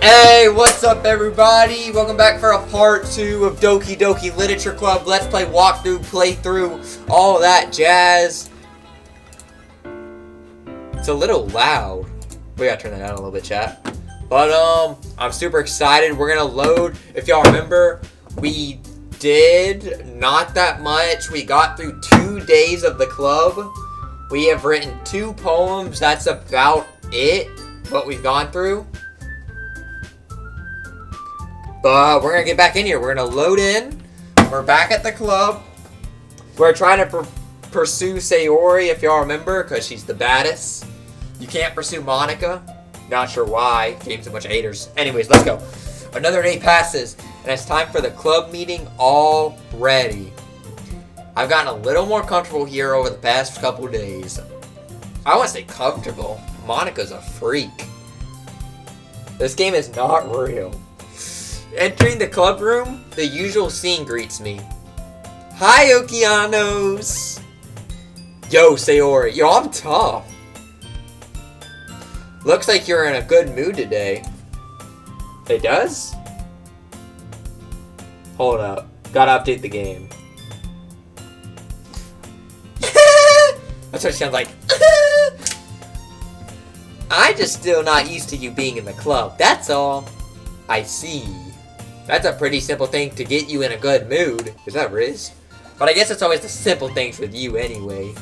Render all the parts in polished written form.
Hey, what's up everybody? Welcome back for a part 2 of Doki Literature Club. Let's play walkthrough, playthrough, all that jazz. It's a little loud. We gotta turn that down a little bit, chat. But, I'm super excited. We're gonna load. If y'all remember, we did not that much. We got through 2 days of the club. We have written 2 poems. That's about it, what we've gone through. But we're going to get back in here. We're going to load in. We're back at the club. We're trying to pursue Sayori, if y'all remember, because she's the baddest. You can't pursue Monica. Not sure why. Game's a bunch of haters. Anyways, let's go. Another day passes, and it's time for the club meeting already. I've gotten a little more comfortable here over the past couple days. I want to say comfortable. Monica's a freak. This game is not real. Entering the club room, the usual scene greets me. Hi, Okeanoz! Yo, Sayori. Yo, I'm tough. Looks like you're in a good mood today. It does? Hold up. Gotta update the game. That's what it sounds like. I'm just still not used to you being in the club. That's all. I see. That's a pretty simple thing to get you in a good mood. Is that Riz? But I guess it's always the simple things with you anyway.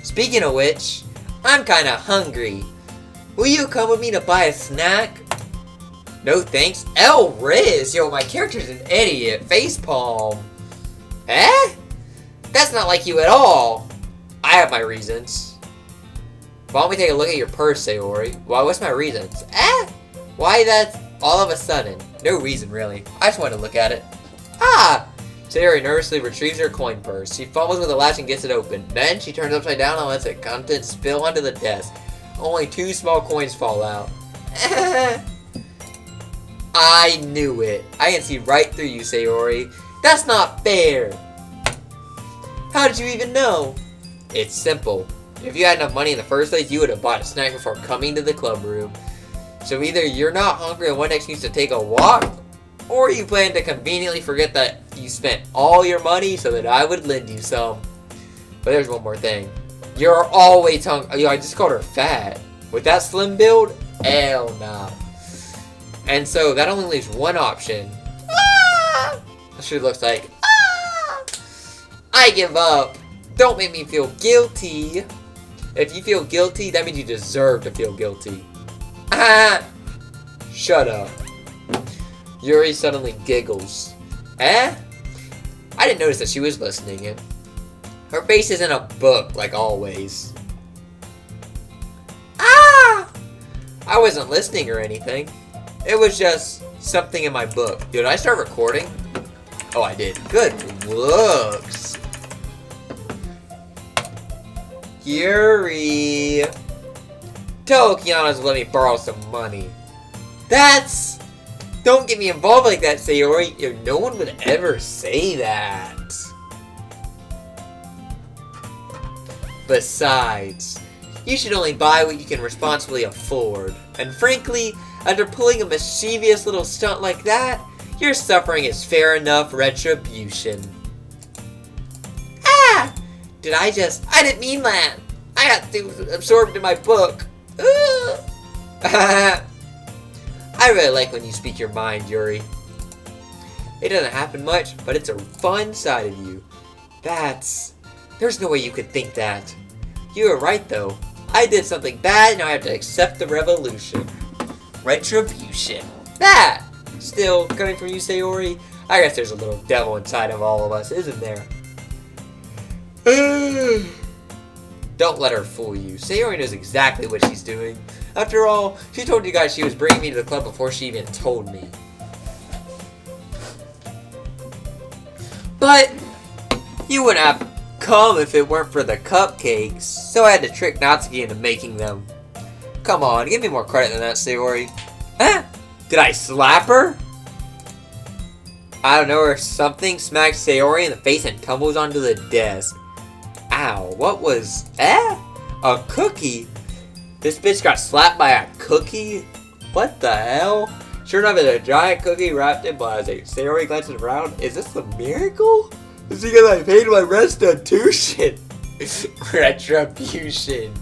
Speaking of which, I'm kinda hungry. Will you come with me to buy a snack? No thanks. Riz! Yo, my character's an idiot. Facepalm. Eh? That's not like you at all. I have my reasons. Why don't we take a look at your purse, Sayori? Why, what's my reasons? Why that all of a sudden? No reason, really. I just wanted to look at it. Sayori nervously retrieves her coin purse. She fumbles with the latch and gets it open. Then she turns upside down and lets the contents spill onto the desk. Only 2 small coins fall out. I knew it. I can see right through you, Sayori. That's not fair. How did you even know? It's simple. If you had enough money in the first place, you would have bought a snack before coming to the club room. So either you're not hungry and want an excuse to take a walk, or you plan to conveniently forget that you spent all your money so that I would lend you some. But there's one more thing. You're always hungry. I just called her fat. With that slim build? Hell nah. And so that only leaves one option. That's what it looks like. I give up. Don't make me feel guilty. If you feel guilty, that means you deserve to feel guilty. Shut up. Yuri suddenly giggles. I didn't notice that she was listening in. Her face is in a book, like always. I wasn't listening or anything. It was just something in my book. Did I start recording? Oh, I did. Good looks. Yuri. Tell Okeanoz to let me borrow some money. Don't get me involved like that, Sayori. No one would ever say that. Besides, you should only buy what you can responsibly afford. And frankly, after pulling a mischievous little stunt like that, your suffering is fair enough retribution. I didn't mean that. I got too absorbed in my book. I really like when you speak your mind, Yuri. It doesn't happen much, but it's a fun side of you. There's no way you could think that. You were right, though. I did something bad, and I have to accept the revolution. Retribution. Still coming from you, Sayori? I guess there's a little devil inside of all of us, isn't there? Don't let her fool you. Sayori knows exactly what she's doing. After all, she told you guys she was bringing me to the club before she even told me. But you wouldn't have come if it weren't for the cupcakes, so I had to trick Natsuki into making them. Come on, give me more credit than that, Sayori. Did I slap her? I don't know, or something smacks Sayori in the face and tumbles onto the desk. Ow, what was... A cookie? This bitch got slapped by a cookie? What the hell? Sure enough, it's a giant cookie wrapped in plastic. Sayori glances around. Is this a miracle? Is it because I paid my restitution? Retribution.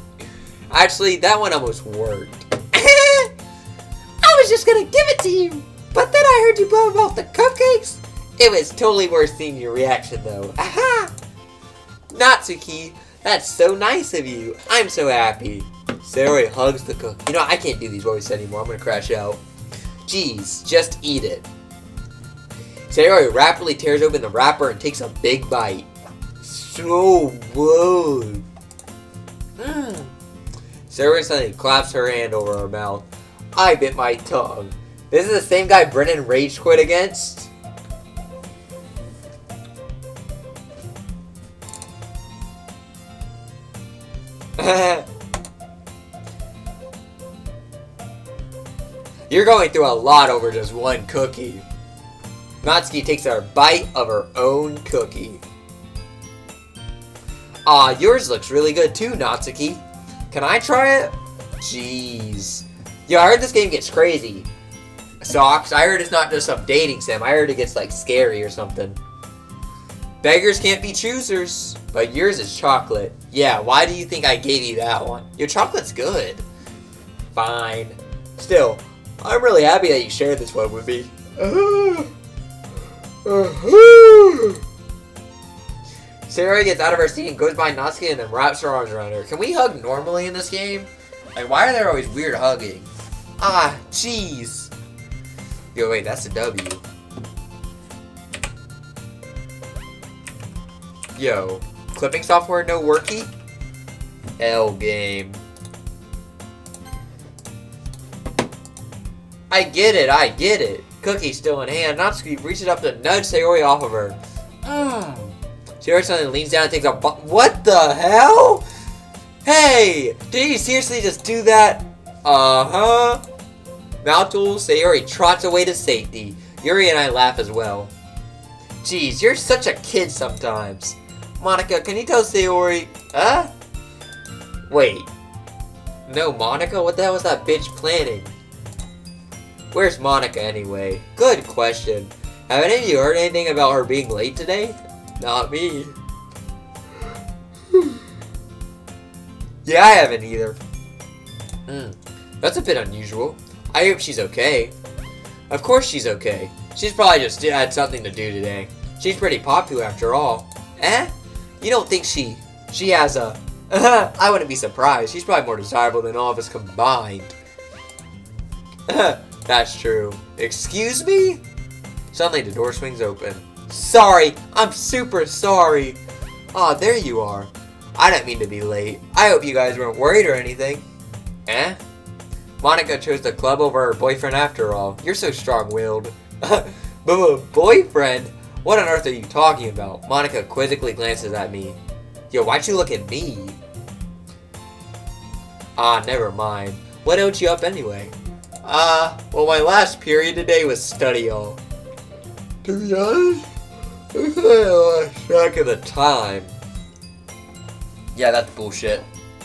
Actually, that one almost worked. I was just gonna give it to you, but then I heard you blow about the cupcakes. It was totally worth seeing your reaction, though. Aha! Natsuki, that's so nice of you. I'm so happy. Sayori hugs the cookie. You know, I can't do these voices anymore. I'm gonna crash out. Jeez, just eat it. Sayori rapidly tears open the wrapper and takes a big bite. So good. Sayori suddenly claps her hand over her mouth. I bit my tongue. This is the same guy Brennan rage quit against? You're going through a lot over just one cookie. Natsuki takes a bite of her own cookie. Aw, yours looks really good too, Natsuki. Can I try it? Jeez. Yo, I heard this game gets crazy. Socks, I heard it's not just some dating sim. I heard it gets like scary or something. Beggars can't be choosers. But yours is chocolate. Yeah, why do you think I gave you that one? Your chocolate's good. Fine. Still, I'm really happy that you shared this one with me. Sayori gets out of her seat and goes by Natsuki and then wraps her arms around her. Can we hug normally in this game? Like, why are there always weird hugging? Ah, jeez. Yo, wait, that's a W. Yo, clipping software no worky? L game. I get it. Cookie still in hand. Natsuki reaches up to nudge Sayori off of her. Sayori suddenly leans down and takes a what the hell? Hey! Did you seriously just do that? Uh-huh. Mouth tool, Sayori trots away to safety. Yuri and I laugh as well. Jeez, you're such a kid sometimes. Monica, can you tell Sayori? Wait. No, Monica? What the hell was that bitch planning? Where's Monica anyway? Good question. Have any of you heard anything about her being late today? Not me. Yeah, I haven't either. That's a bit unusual. I hope she's okay. Of course she's okay. She's probably just had something to do today. She's pretty popular after all. You don't think she has a... I wouldn't be surprised. She's probably more desirable than all of us combined. That's true. Excuse me? Suddenly the door swings open. Sorry, I'm super sorry. Aw, there you are. I didn't mean to be late. I hope you guys weren't worried or anything. Monica chose the club over her boyfriend after all. You're so strong-willed. Boyfriend? What on earth are you talking about? Monica quizzically glances at me. Yo, why'd you look at me? Ah, never mind. What else you up anyway? Well, my last period today was study hall. To be honest, I kind of lost track of the time. Yeah, that's bullshit.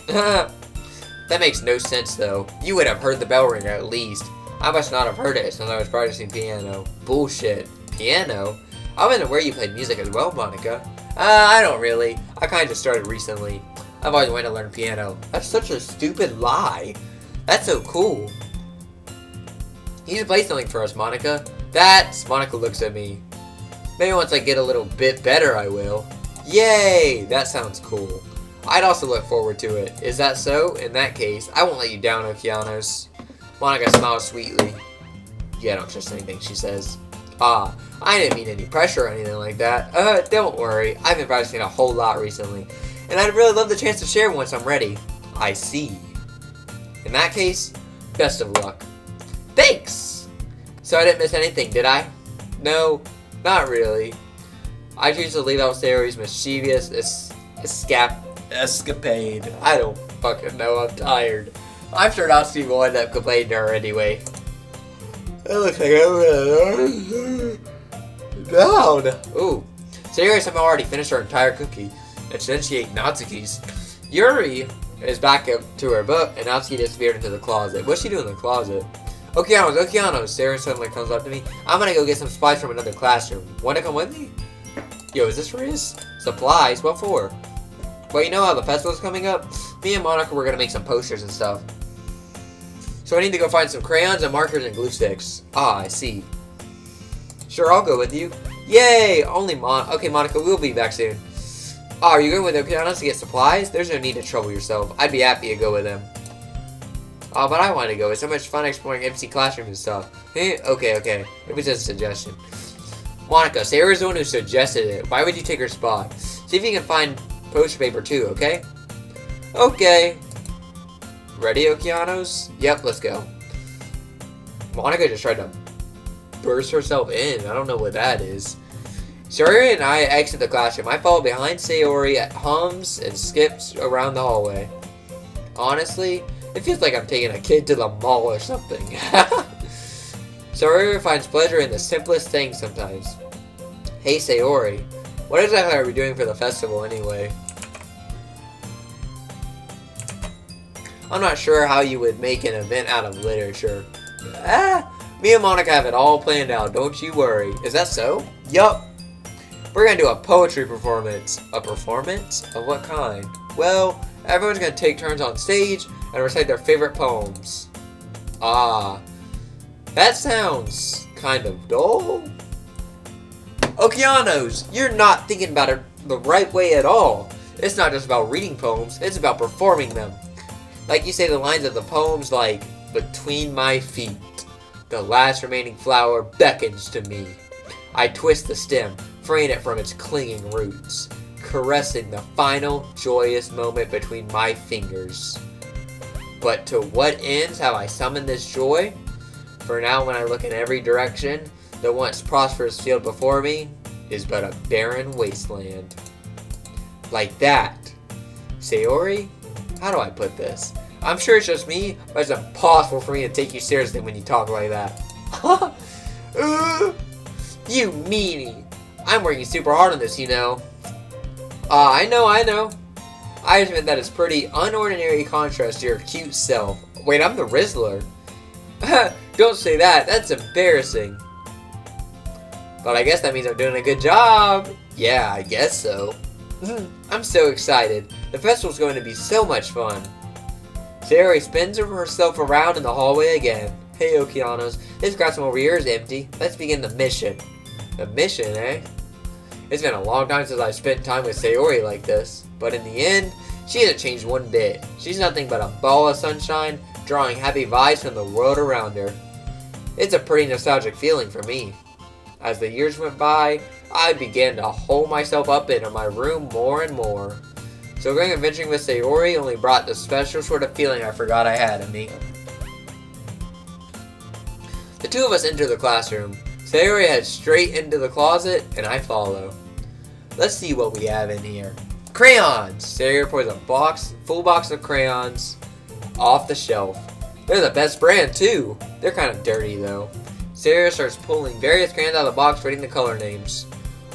That makes no sense, though. You would have heard the bell ring at least. I must not have heard it since I was practicing piano. Bullshit. Piano? I wasn't aware you played music as well, Monica. I don't really. I kind of just started recently. I've always wanted to learn piano. That's such a stupid lie. That's so cool. You should play something for us, Monica. Monica looks at me. Maybe once I get a little bit better, I will. Yay! That sounds cool. I'd also look forward to it. Is that so? In that case, I won't let you down, Okeanoz. Monica smiles sweetly. Yeah, I don't trust anything she says. I didn't mean any pressure or anything like that. Don't worry. I've been practicing a whole lot recently. And I'd really love the chance to share once I'm ready. I see. In that case, best of luck. Thanks! So I didn't miss anything, did I? No, not really. I choose to leave out Sayori's mischievous escapade. I don't fucking know, I'm tired. I'm sure Natsuki will end up complaining to her anyway. It looks like I'm down. Ooh. Sayori somehow already finished her entire cookie. And then she ate Natsuki's. Yuri, is back up to her book, and now she disappeared into the closet. What's she doing in the closet? Okeanoz, Okeanoz! Sarah suddenly comes up to me. I'm gonna go get some supplies from another classroom. Wanna come with me? Yo, is this for his supplies? What for? Well, you know how the festival's coming up? Me and Monica were gonna make some posters and stuff. So I need to go find some crayons and markers and glue sticks. Ah, I see. Sure, I'll go with you. Yay! Only Okay, Monica, we'll be back soon. Oh, are you going with Okeanoz to get supplies? There's no need to trouble yourself. I'd be happy to go with him. Oh, but I want to go. It's so much fun exploring empty classrooms and stuff. Okay. It was just a suggestion. Monica, Sarah's the one who suggested it. Why would you take her spot? See if you can find poster paper too, okay? Okay. Ready, Okeanoz? Yep, let's go. Monica just tried to burst herself in. I don't know what that is. Sayori and I exit the classroom. I follow behind Sayori at hums and skips around the hallway. Honestly, it feels like I'm taking a kid to the mall or something. Sayori finds pleasure in the simplest things sometimes. Hey Sayori, what exactly are we doing for the festival anyway? I'm not sure how you would make an event out of literature. Me and Monica have it all planned out, don't you worry. Is that so? Yup. We're gonna do a poetry performance. A performance? Of what kind? Well, everyone's gonna take turns on stage and recite their favorite poems. Ah, that sounds kind of dull. Okeanoz, you're not thinking about it the right way at all. It's not just about reading poems, it's about performing them. Like you say the lines of the poems like, between my feet, the last remaining flower beckons to me. I twist the stem, freeing it from its clinging roots, caressing the final joyous moment between my fingers. But to what ends have I summoned this joy? For now when I look in every direction, the once prosperous field before me is but a barren wasteland. Like that. Sayori? How do I put this? I'm sure it's just me, but it's impossible for me to take you seriously when you talk like that. You meanie. I'm working super hard on this, you know. I know. I admit that it's pretty unordinary contrast to your cute self. Wait, I'm the Rizzler. Don't say that, that's embarrassing. But I guess that means I'm doing a good job. Yeah, I guess so. I'm so excited. The festival's going to be so much fun. Sayori spins herself around in the hallway again. Hey, Okeanoz, this classroom over here is empty. Let's begin the mission. The mission, eh? It's been a long time since I've spent time with Sayori like this. But in the end, she hasn't changed one bit. She's nothing but a ball of sunshine, drawing happy vibes from the world around her. It's a pretty nostalgic feeling for me. As the years went by, I began to hole myself up into my room more and more. So going adventuring with Sayori only brought the special sort of feeling I forgot I had in me. The two of us enter the classroom. Sayori heads straight into the closet, and I follow. Let's see what we have in here. Crayons! Sayori pours a full box of crayons off the shelf. They're the best brand too. They're kind of dirty though. Sayori starts pulling various crayons out of the box, reading the color names.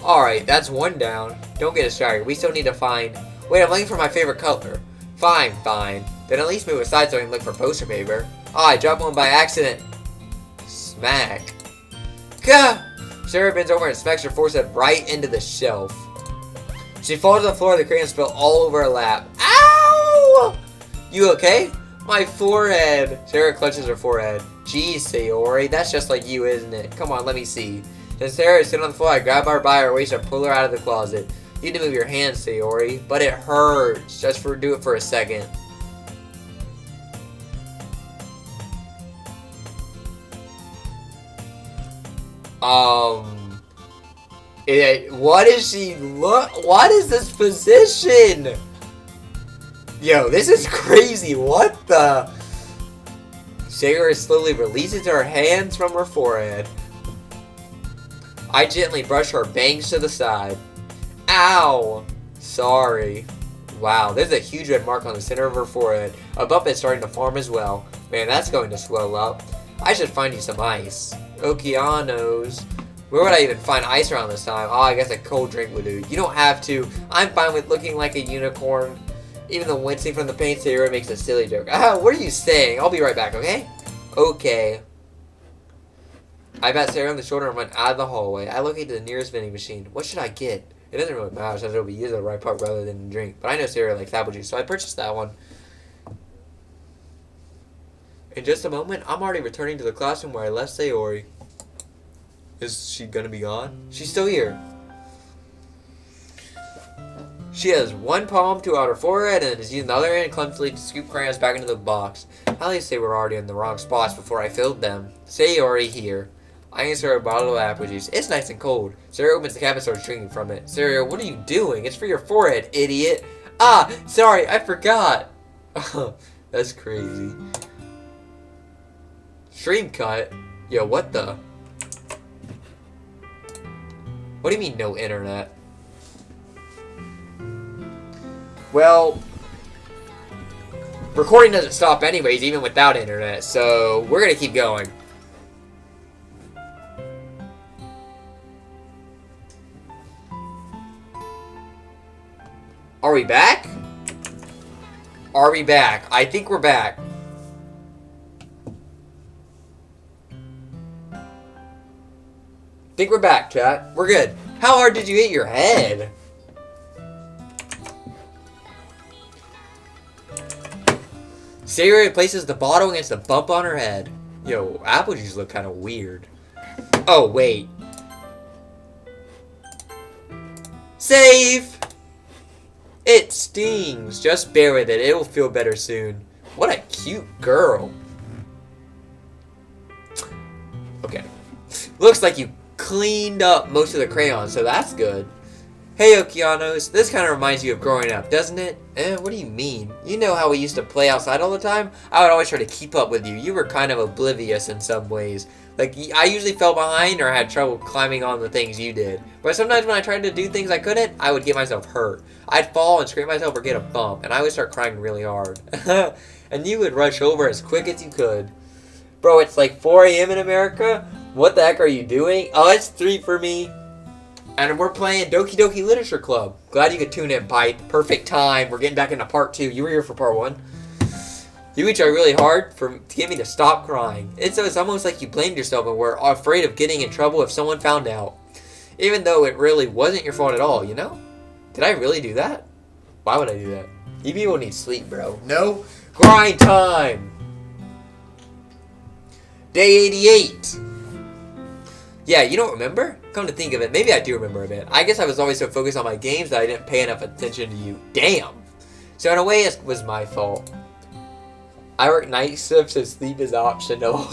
Alright, that's one down. Don't get distracted. We still need to find... Wait, I'm looking for my favorite color. Fine. Then at least move aside so I can look for poster paper. Oh, I dropped one by accident. Smack. Gah! Sayori bends over and smacks her forehead right into the shelf. She falls to the floor, the crayons spill all over her lap. Ow! You okay? My forehead. Sayori clutches her forehead. Geez, Sayori, that's just like you, isn't it? Come on, let me see. Then Sayori is sitting on the floor. I grab her by her waist and pull her out of the closet. You need to move your hands, Sayori, but it hurts. Do it for a second. What is she what is this position? Yo, this is crazy. What the? Sayori slowly releases her hands from her forehead. I gently brush her bangs to the side. Ow! Sorry. Wow, there's a huge red mark on the center of her forehead. A bump is starting to form as well. Man, that's going to swell up. I should find you some ice. Okeanoz. Where would I even find ice around this time? Oh, I guess a cold drink would do. You don't have to. I'm fine with looking like a unicorn. Even though wincing from the pain, Sayori makes a silly joke. Ah, what are you saying? I'll be right back, okay? Okay. I pat Sayori on the shoulder and went out of the hallway. I located the nearest vending machine. What should I get? It doesn't really matter since it'll be used at the right part rather than drink. But I know Sayori likes apple juice, so I purchased that one. In just a moment, I'm already returning to the classroom where I left Sayori. Is she gonna be gone? She's still here. She has one palm to out her forehead and is using the other hand clumsily to scoop crayons back into the box. At least they were already in the wrong spots before I filled them. Sayori here. I answer a bottle of apple juice. It's nice and cold. Sayori opens the cap and starts drinking from it. Sayori, what are you doing? It's for your forehead, idiot. Ah, sorry, I forgot. That's crazy. Stream cut? Yo, what the? What do you mean no internet? Well, recording doesn't stop anyways, even without internet, so we're gonna keep going. Are we back? Are we back? I think we're back. Think we're back, chat. We're good. How hard did you hit your head? Sayori places the bottle against the bump on her head. Yo, apple juice look kind of weird. Oh, wait. Save! It stings. Just bear with it. It'll feel better soon. What a cute girl. Okay. Looks like you cleaned up most of the crayons, so that's good. Hey, Okeanoz, this kind of reminds you of growing up, doesn't it? What do you mean? You know how we used to play outside all the time? I would always try to keep up with you. You were kind of oblivious in some ways. Like, I usually fell behind or had trouble climbing on the things you did. But sometimes when I tried to do things I couldn't, I would get myself hurt. I'd fall and scrape myself or get a bump, and I would start crying really hard. And you would rush over as quick as you could. Bro, it's like 4 a.m. in America? What the heck are you doing? Oh, it's 3 for me. And we're playing Doki Literature Club. Glad you could tune in, Pipe. Perfect time. We're getting back into part 2. You were here for part 1. You tried really hard to get me to stop crying. It's almost like you blamed yourself and were afraid of getting in trouble if someone found out. Even though it really wasn't your fault at all, you know? Did I really do that? Why would I do that? You people need sleep, bro. No? Grind time! Day 88. Yeah, you don't remember? Come to think of it, maybe I do remember a bit. I guess I was always so focused on my games that I didn't pay enough attention to you. Damn! So in a way, it was my fault. I work night shifts, so sleep is optional.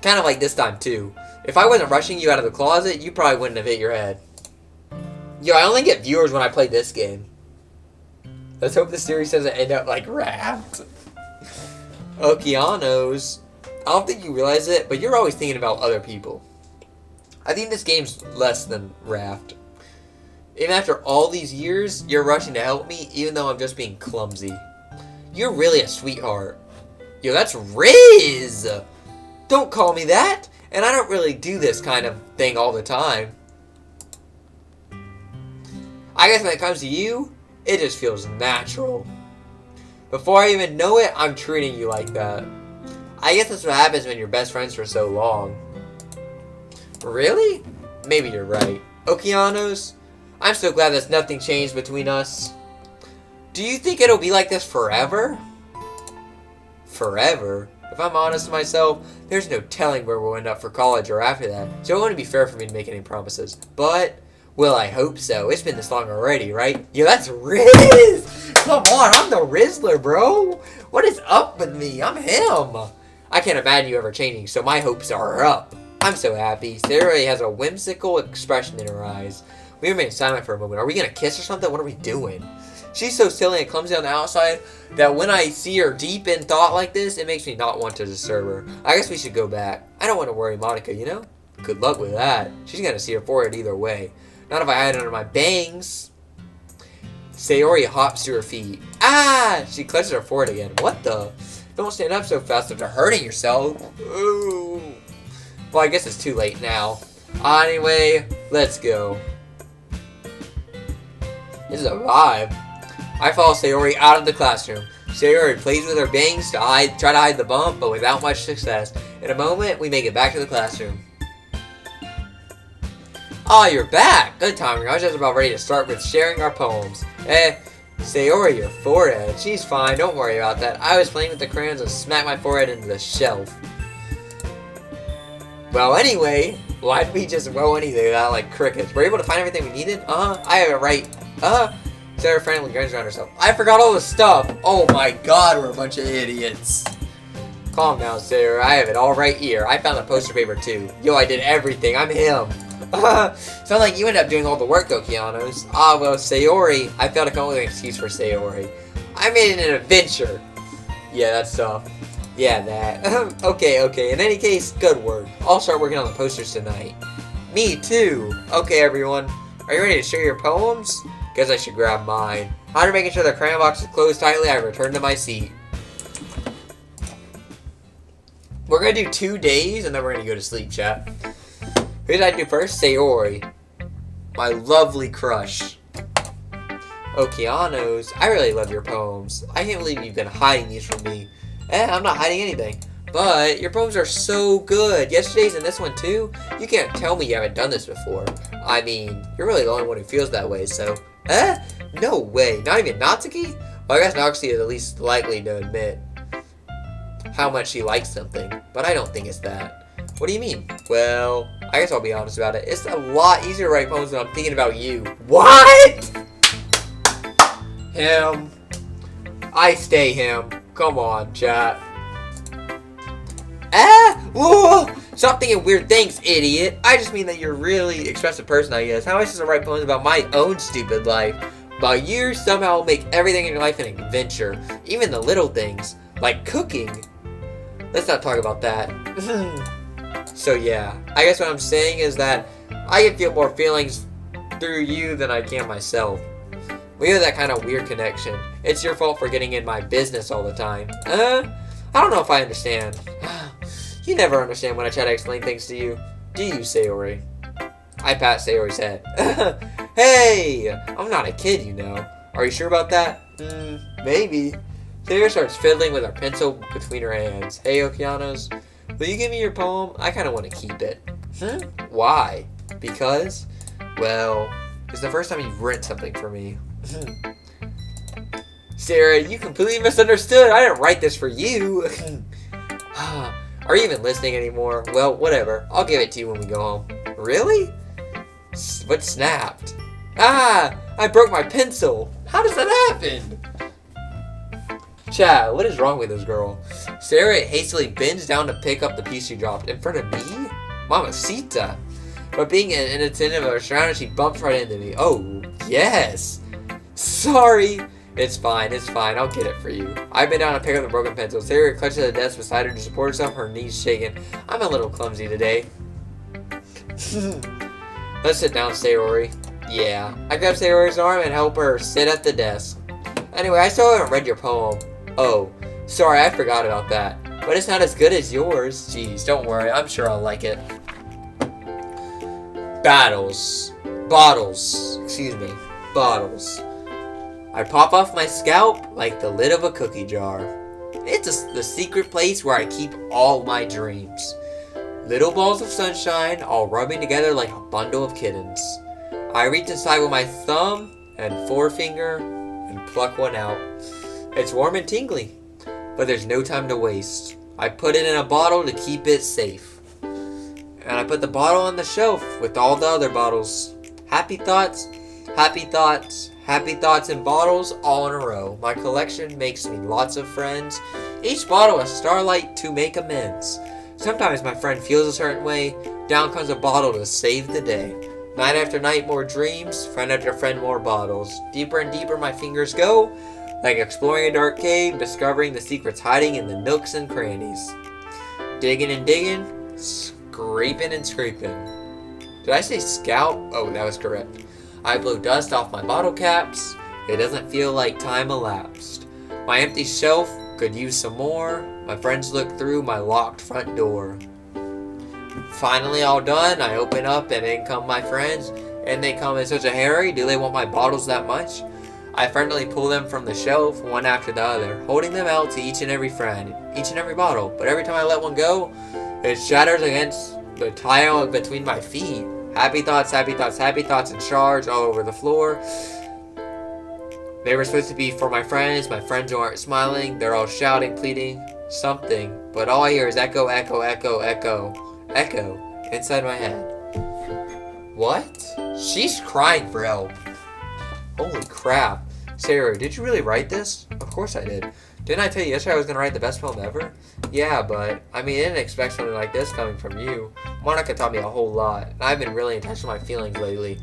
Kind of like this time, too. If I wasn't rushing you out of the closet, you probably wouldn't have hit your head. Yo, I only get viewers when I play this game. Let's hope the series doesn't end up like Raft. Okeanoz. I don't think you realize it, but you're always thinking about other people. I think this game's less than Raft. Even after all these years, you're rushing to help me, even though I'm just being clumsy. You're really a sweetheart. Yo, that's Riz! Don't call me that! And I don't really do this kind of thing all the time. I guess when it comes to you, it just feels natural. Before I even know it, I'm treating you like that. I guess that's what happens when you're best friends for so long. Really? Maybe you're right. Okeanoz, I'm so glad that nothing changed between us. Do you think it'll be like this forever? Forever? If I'm honest with myself, there's no telling where we'll end up for college or after that, so it wouldn't be fair for me to make any promises. But, well, I hope so. It's been this long already, right? Yo, that's Riz! Come on, I'm the Rizzler, bro! What is up with me? I'm him! I can't imagine you ever changing, so my hopes are up. I'm so happy. Sayori has a whimsical expression in her eyes. We remain silent for a moment. Are we gonna kiss or something? What are we doing? She's so silly and clumsy on the outside that when I see her deep in thought like this, it makes me not want to disturb her. I guess we should go back. I don't want to worry Monica, you know? Good luck with that. She's gonna see her forehead either way. Not if I hide it under my bangs. Sayori hops to her feet. Ah! She clutches her forehead again. What the? Don't stand up so fast after hurting yourself. Ooh. Well, I guess it's too late now. Anyway, let's go. This is a vibe. I follow Sayori out of the classroom. Sayori plays with her bangs to try to hide the bump, but without much success. In a moment, we make it back to the classroom. Oh, you're back! Good timing. I was just about ready to start with sharing our poems. Sayori, your forehead. She's fine, don't worry about that. I was playing with the crayons and smacked my forehead into the shelf. Well, anyway, why'd we just roll anything without like crickets? Were you able to find everything we needed? I have it right. Sarah frantically grins around herself. I forgot all the stuff. Oh my god, we're a bunch of idiots. Calm down, Sarah. I have it all right here. I found the poster paper too. Yo, I did everything. I'm him. Sounds like you ended up doing all the work, Okeanoz. Well, Sayori. I failed to come up with an excuse for Sayori. I made it an adventure. Yeah, that's tough. Yeah, that. Okay. In any case, good work. I'll start working on the posters tonight. Me too. Okay, everyone. Are you ready to share your poems? Guess I should grab mine. After making sure the crayon box is closed tightly, I return to my seat. We're gonna do 2 days, and then we're gonna go to sleep, chat. Who did I do first? Sayori. My lovely crush. Okeanoz. I really love your poems. I can't believe you've been hiding these from me. I'm not hiding anything. But your poems are so good. Yesterday's and this one too. You can't tell me you haven't done this before. I mean, you're really the only one who feels that way, so... No way. Not even Natsuki? Well, I guess Natsuki is at least likely to admit how much she likes something. But I don't think it's that. What do you mean? Well, I guess I'll be honest about it. It's a lot easier to write poems when I'm thinking about you. What? Him. I stay him. Come on, chat. Whoa! Stop thinking weird things, idiot. I just mean that you're a really expressive person, I guess. How am I supposed to write poems about my own stupid life? But you somehow make everything in your life an adventure. Even the little things. Like cooking. Let's not talk about that. So yeah, I guess what I'm saying is that I can feel more feelings through you than I can myself. We have that kind of weird connection. It's your fault for getting in my business all the time. I don't know if I understand. You never understand when I try to explain things to you. Do you, Sayori? I pat Sayori's head. Hey! I'm not a kid, you know. Are you sure about that? Maybe. Sayori starts fiddling with her pencil between her hands. Hey, Okeanoz. Will you give me your poem? I kind of want to keep it. Why? Because? Well, it's the first time you've written something for me. Sarah, you completely misunderstood. I didn't write this for you. Are you even listening anymore? Well, whatever. I'll give it to you when we go home. Really? What snapped? I broke my pencil. How does that happen? Chad, what is wrong with this girl? Sarah hastily bends down to pick up the piece she dropped. In front of me? Mamacita. But being inattentive of her surroundings, she bumps right into me. Oh, yes. Sorry. It's fine. I'll get it for you. I bend down to pick up the broken pencil. Sarah clutches the desk beside her to support herself, her knees shaking. I'm a little clumsy today. Let's sit down, Sayori. Yeah. I grab Sayori's arm and help her sit at the desk. Anyway, I still haven't read your poem. Oh, sorry, I forgot about that. But it's not as good as yours. Jeez, don't worry. I'm sure I'll like it. Bottles. I pop off my scalp like the lid of a cookie jar. It's the secret place where I keep all my dreams. Little balls of sunshine all rubbing together like a bundle of kittens. I reach inside with my thumb and forefinger and pluck one out. It's warm and tingly, but there's no time to waste. I put it in a bottle to keep it safe. And I put the bottle on the shelf with all the other bottles. Happy thoughts in bottles all in a row. My collection makes me lots of friends. Each bottle a starlight to make amends. Sometimes my friend feels a certain way. Down comes a bottle to save the day. Night after night, more dreams. Friend after friend, more bottles. Deeper and deeper my fingers go. Like exploring a dark cave, discovering the secrets hiding in the nooks and crannies. Digging and digging. Scraping and scraping. Did I say scalp? Oh, that was correct. I blow dust off my bottle caps. It doesn't feel like time elapsed. My empty shelf could use some more. My friends look through my locked front door. Finally all done, I open up and in come my friends. And they come in such a hurry. Do they want my bottles that much? I friendly pull them from the shelf, one after the other, holding them out to each and every friend, each and every bottle. But every time I let one go, it shatters against the tile between my feet. Happy thoughts, happy thoughts, happy thoughts in charge all over the floor. They were supposed to be for my friends aren't smiling, they're all shouting, pleading, something. But all I hear is echo, echo, echo, echo, echo inside my head. What? She's crying for help. Holy crap. Sarah, did you really write this? Of course I did. Didn't I tell you yesterday I was going to write the best poem ever? Yeah, but, I didn't expect something like this coming from you. Monica taught me a whole lot, and I've been really in touch with my feelings lately.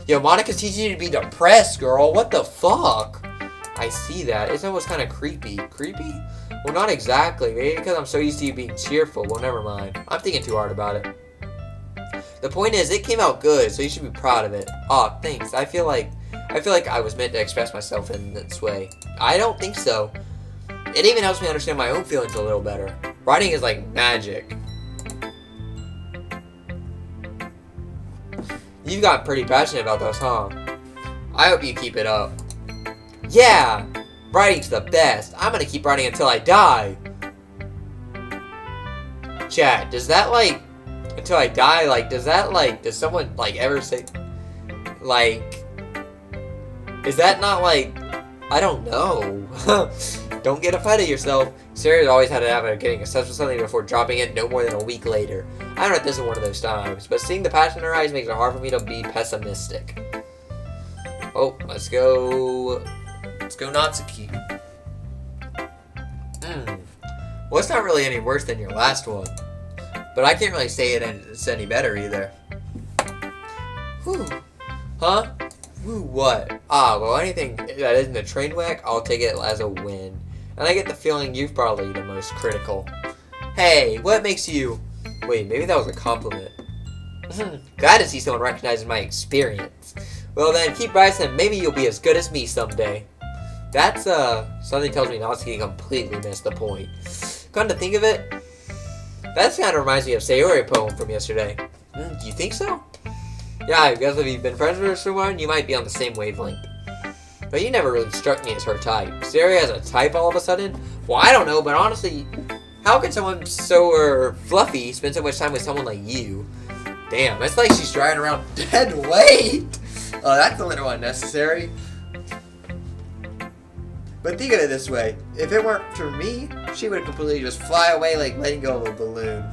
Yo, Monica's teaching you to be depressed, girl. What the fuck? I see that. It's almost kind of creepy. Creepy? Well, not exactly. Maybe because I'm so used to you being cheerful. Well, never mind. I'm thinking too hard about it. The point is, it came out good, so you should be proud of it. Aw, thanks. I feel like I was meant to express myself in this way. I don't think so. It even helps me understand my own feelings a little better. Writing is like magic. You've gotten pretty passionate about this, huh? I hope you keep it up. Yeah! Writing's the best. I'm gonna keep writing until I die. Chat, does that until I die, does someone ever say, is that not I don't know. Don't get ahead of yourself. Sarah's always had a habit of getting obsessed with something before dropping it no more than a week later. I don't know if this is one of those times, but seeing the passion in her eyes makes it hard for me to be pessimistic. Oh, let's go Natsuki. Well, it's not really any worse than your last one, but I can't really say it's any better either. Whew. Huh? Whew, what? Well, anything that isn't a train wreck, I'll take it as a win. And I get the feeling you've probably the most critical. Hey, what makes you... Wait, maybe that was a compliment. Glad to see someone recognizing my experience. Well then, keep rising, maybe you'll be as good as me someday. That's, something tells me Natsuki completely missed the point. Come to think of it, that kind of reminds me of Sayori poem from yesterday. Do you think so? Yeah, I guess if you've been friends with her so long, you might be on the same wavelength. But you never really struck me as her type. Sayori has a type all of a sudden? Well, I don't know, but honestly, how could someone so fluffy spend so much time with someone like you? Damn, it's like she's driving around dead weight. Oh, that's a little unnecessary. But think of it this way. If it weren't for me, she would completely just fly away like letting go of a balloon.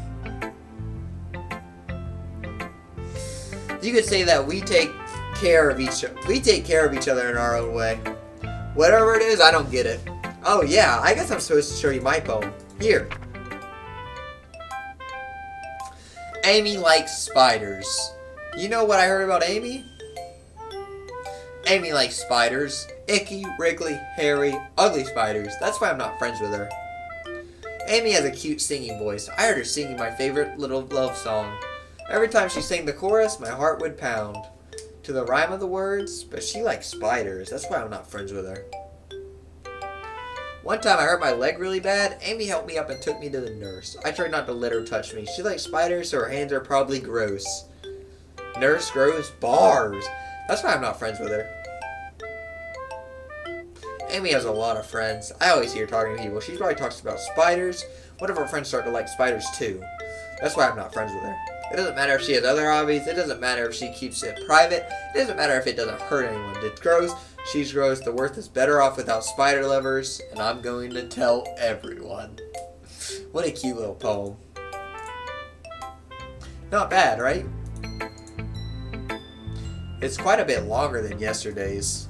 You could say that we take care of each other in our own way. Whatever it is, I don't get it. Oh yeah, I guess I'm supposed to show you my poem. Here. Amy likes spiders. You know what I heard about Amy? Amy likes spiders. Icky, wriggly, hairy, ugly spiders. That's why I'm not friends with her. Amy has a cute singing voice. I heard her singing my favorite little love song. Every time she sang the chorus, my heart would pound to the rhyme of the words, but she likes spiders. That's why I'm not friends with her. One time I hurt my leg really bad. Amy helped me up and took me to the nurse. I tried not to let her touch me. She likes spiders, so her hands are probably gross. Nurse grows bars. That's why I'm not friends with her. Amy has a lot of friends. I always hear her talking to people. She probably talks about spiders. One of her friends start to like spiders too. That's why I'm not friends with her. It doesn't matter if she has other hobbies. It doesn't matter if she keeps it private. It doesn't matter if it doesn't hurt anyone. It's gross. She's gross. The Worth is better off without spider lovers. And I'm going to tell everyone. What a cute little poem. Not bad, right? It's quite a bit longer than yesterday's.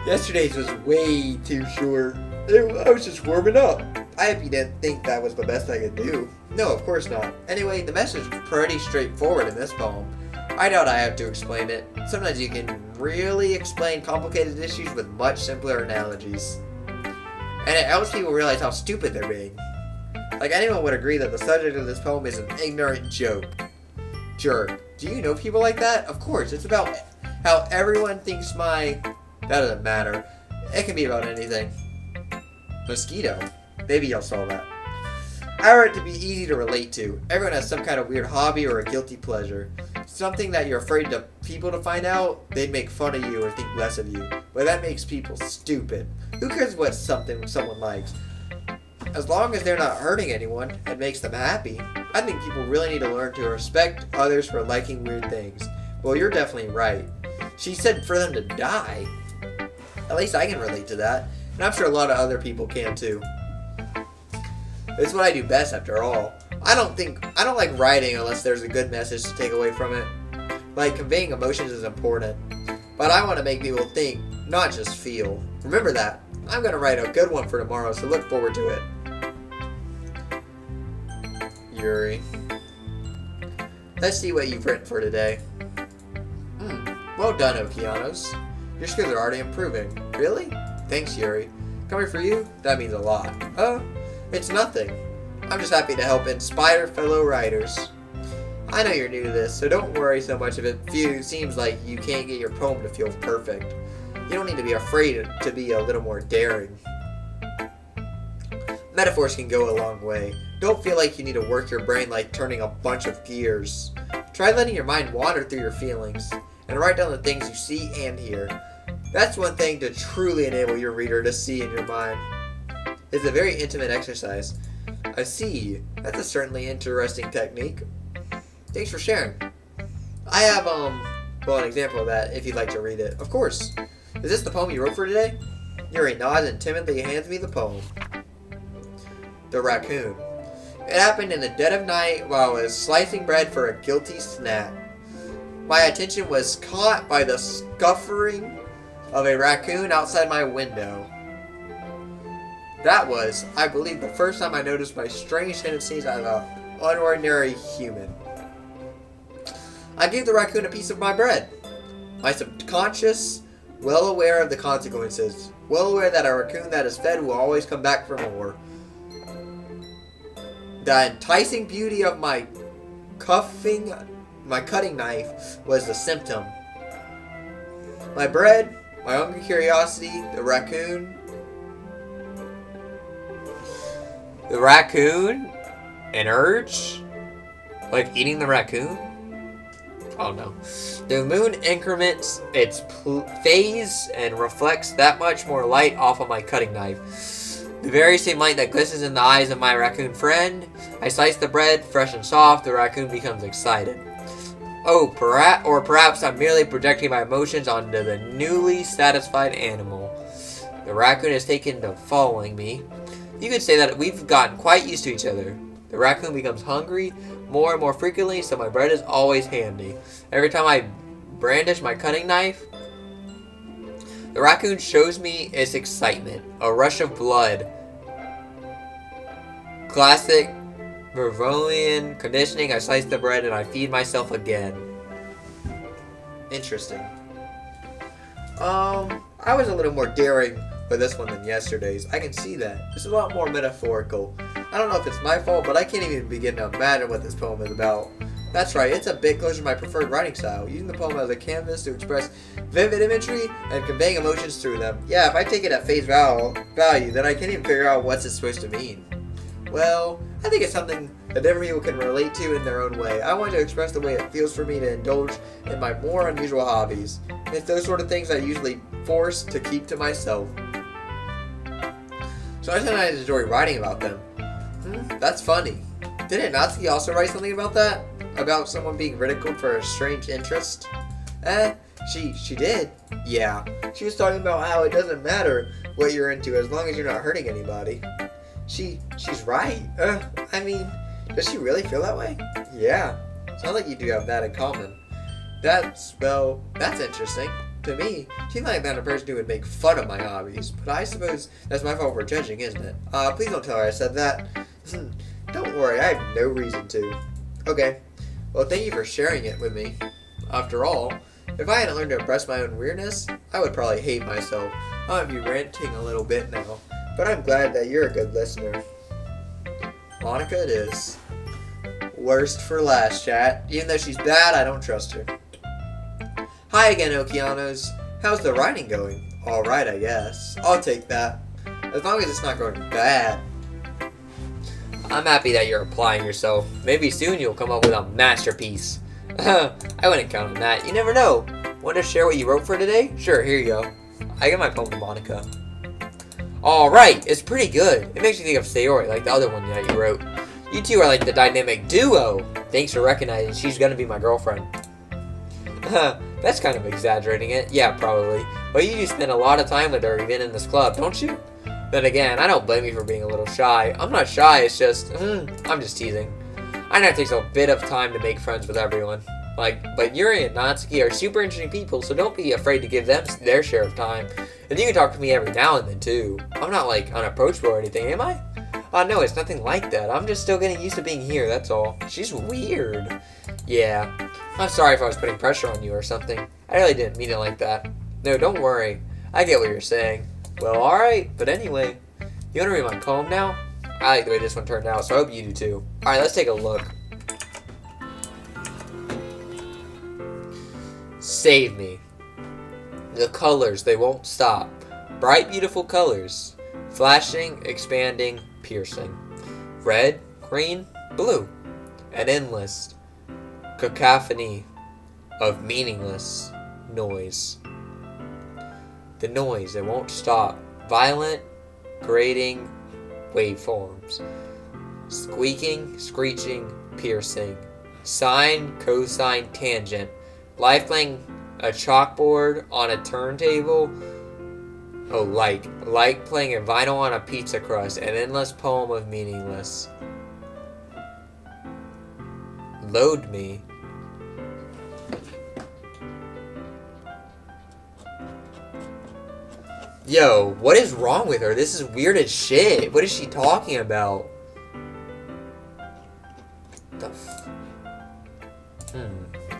Yesterday's was way too short. I was just warming up. I hope you didn't think that was the best I could do. No, of course not. Anyway, the message is pretty straightforward in this poem. I doubt I have to explain it. Sometimes you can really explain complicated issues with much simpler analogies. And it helps people realize how stupid they're being. Like, anyone would agree that the subject of this poem is an ignorant joke. Jerk. Do you know people like that? Of course, it's about how everyone thinks That doesn't matter. It can be about anything. Mosquito. Maybe y'all saw that. I write to be easy to relate to. Everyone has some kind of weird hobby or a guilty pleasure. Something that you're afraid of people to find out, they'd make fun of you or think less of you. But that makes people stupid. Who cares what something someone likes? As long as they're not hurting anyone and makes them happy, I think people really need to learn to respect others for liking weird things. Well, you're definitely right. She said for them to die. At least I can relate to that. And I'm sure a lot of other people can too. It's what I do best after all. I don't like writing unless there's a good message to take away from it. Like, conveying emotions is important. But I want to make people think, not just feel. Remember that. I'm going to write a good one for tomorrow, so look forward to it. Yuri. Let's see what you've written for today. Well done, Okeanoz. Your skills are already improving. Really? Thanks, Yuri. Coming for you? That means a lot. It's nothing. I'm just happy to help inspire fellow writers. I know you're new to this, so don't worry so much if it seems like you can't get your poem to feel perfect. You don't need to be afraid to be a little more daring. Metaphors can go a long way. Don't feel like you need to work your brain like turning a bunch of gears. Try letting your mind wander through your feelings, and write down the things you see and hear. That's one thing to truly enable your reader to see in your mind. It's a very intimate exercise. I see. That's a certainly interesting technique. Thanks for sharing. I have, an example of that if you'd like to read it. Of course. Is this the poem you wrote for today? Yuri nods and timidly hands me the poem. The Raccoon. It happened in the dead of night while I was slicing bread for a guilty snack. My attention was caught by the scuffering of a raccoon outside my window. That was, I believe, the first time I noticed my strange tendencies as an unordinary human. I gave the raccoon a piece of my bread. My subconscious, well aware of the consequences, well aware that a raccoon that is fed will always come back for more. The enticing beauty of my cutting knife was the symptom. My bread, my hungry curiosity, the raccoon, an urge? Like eating the raccoon? Oh no. The moon increments its phase and reflects that much more light off of my cutting knife. The very same light that glistens in the eyes of my raccoon friend. I slice the bread, fresh and soft, the raccoon becomes excited. Oh, perhaps I'm merely projecting my emotions onto the newly satisfied animal. The raccoon has taken to following me. You could say that we've gotten quite used to each other. The raccoon becomes hungry more and more frequently, so my bread is always handy. Every time I brandish my cutting knife, the raccoon shows me its excitement. A rush of blood. Classic Pavlovian conditioning. I slice the bread and I feed myself again. Interesting. I was a little more daring with this one than yesterday's. I can see that. It's a lot more metaphorical. I don't know if it's my fault, but I can't even begin to imagine what this poem is about. That's right, it's a bit closer to my preferred writing style, using the poem as a canvas to express vivid imagery and conveying emotions through them. Yeah, if I take it at face value, then I can't even figure out what's it supposed to mean. Well, I think it's something that different people can relate to in their own way. I want to express the way it feels for me to indulge in my more unusual hobbies. It's those sort of things I usually force to keep to myself. So I sometimes enjoy writing about them. That's funny. Didn't Natsuki also write something about that? About someone being ridiculed for a strange interest? She did. Yeah. She was talking about how it doesn't matter what you're into as long as you're not hurting anybody. She's right. I mean, does she really feel that way? Yeah. Sounds like you do have that in common. That's interesting. To me, she's like that kind of person who would make fun of my hobbies, but I suppose that's my fault for judging, isn't it? Please don't tell her I said that. Don't worry, I have no reason to. Okay. Well, thank you for sharing it with me. After all, if I hadn't learned to impress my own weirdness, I would probably hate myself. I might be ranting a little bit now, but I'm glad that you're a good listener. Monica it is. Worst for last, chat. Even though she's bad, I don't trust her. Hi again, Okeanoz. How's the writing going? Alright, I guess. I'll take that. As long as it's not going bad. I'm happy that you're applying yourself. Maybe soon you'll come up with a masterpiece. I wouldn't count on that. You never know. Want to share what you wrote for today? Sure, here you go. I got my poem to Monica. Alright, it's pretty good. It makes you think of Sayori, like the other one that you wrote. You two are like the dynamic duo. Thanks for recognizing she's gonna be my girlfriend. That's kind of exaggerating it. Yeah, probably. But you do spend a lot of time with her, even in this club, don't you? Then again, I don't blame you for being a little shy. I'm not shy, it's just, I'm just teasing. I know it takes a bit of time to make friends with everyone. But Yuri and Natsuki are super interesting people, so don't be afraid to give them their share of time. And you can talk to me every now and then, too. I'm not, unapproachable or anything, am I? No, it's nothing like that. I'm just still getting used to being here, that's all. She's weird. Yeah. I'm sorry if I was putting pressure on you or something. I really didn't mean it like that. No, don't worry. I get what you're saying. Well, alright, but anyway. You want to read my poem now? I like the way this one turned out, so I hope you do too. Alright, let's take a look. Save me. The colors, they won't stop. Bright, beautiful colors. Flashing, expanding, piercing. Red, green, blue. An endless cacophony of meaningless noise. The noise, it won't stop. Violent, grating waveforms. Squeaking, screeching, piercing. Sine, cosine, tangent. Life playing a chalkboard on a turntable. Oh, like playing a vinyl on a pizza crust. An endless poem of meaningless. Load me. Yo, what is wrong with her? This is weird as shit. What is she talking about? The